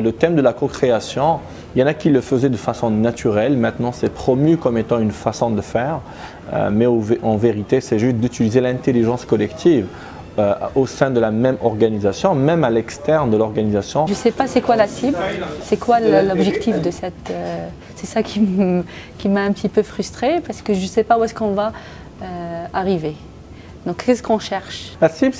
Le thème de la co-création, il y en a qui le faisaient de façon naturelle, maintenant c'est promu comme étant une façon de faire, mais en vérité c'est juste d'utiliser l'intelligence collective au sein de la même organisation, même à l'externe de l'organisation. Je ne sais pas c'est quoi la cible, c'est quoi l'objectif de cette... c'est ça qui m'a un petit peu frustrée parce que je ne sais pas où est-ce qu'on va arriver. Donc qu'est-ce qu'on cherche? La cible,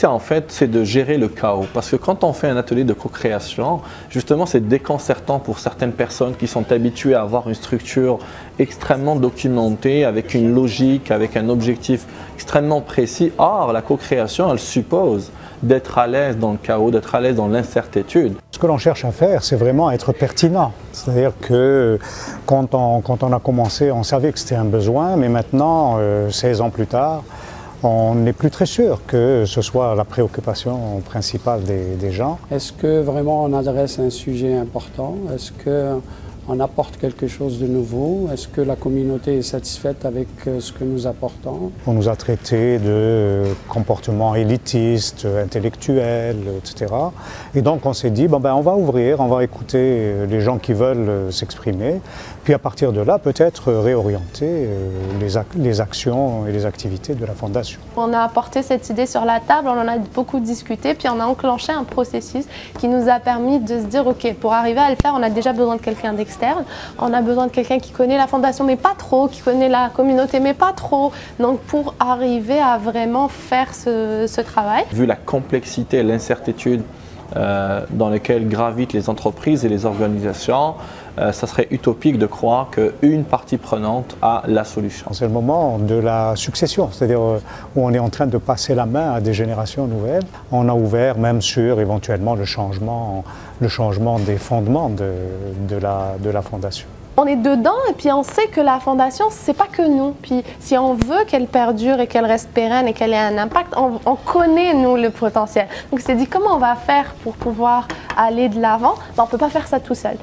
c'est de gérer le chaos. Parce que quand on fait un atelier de co-création, justement c'est déconcertant pour certaines personnes qui sont habituées à avoir une structure extrêmement documentée, avec une logique, avec un objectif extrêmement précis. Or, la co-création, elle suppose d'être à l'aise dans le chaos, d'être à l'aise dans l'incertitude. Ce que l'on cherche à faire, c'est vraiment être pertinent. C'est-à-dire que quand on a commencé, on savait que c'était un besoin, mais maintenant, 16 ans plus tard, on n'est plus très sûr que ce soit la préoccupation principale des gens. Est-ce que vraiment on adresse un sujet important? Est-ce qu'on apporte quelque chose de nouveau? Est-ce que la communauté est satisfaite avec ce que nous apportons? On nous a traités de comportements élitistes, intellectuels, etc. Et donc on s'est dit, on va ouvrir, on va écouter les gens qui veulent s'exprimer, puis à partir de là, peut-être réorienter les actions et les activités de la Fondation. On a apporté cette idée sur la table, on en a beaucoup discuté, puis on a enclenché un processus qui nous a permis de se dire, ok, pour arriver à le faire, on a déjà besoin de quelqu'un d'externe, on a besoin de quelqu'un qui connaît la Fondation, mais pas trop, qui connaît la communauté, mais pas trop. Donc pour arriver à vraiment faire ce travail. Vu la complexité et l'incertitude dans lesquelles gravitent les entreprises et les organisations, ça serait utopique de croire qu'une partie prenante a la solution. C'est le moment de la succession, c'est-à-dire où on est en train de passer la main à des générations nouvelles. On a ouvert même sur éventuellement le changement des fondements de la Fondation. On est dedans et puis on sait que la Fondation, c'est pas que nous. Puis si on veut qu'elle perdure et qu'elle reste pérenne et qu'elle ait un impact, on connaît, nous, le potentiel. Donc c'est dit comment on va faire pour pouvoir aller de l'avant. On ne peut pas faire ça tout seul.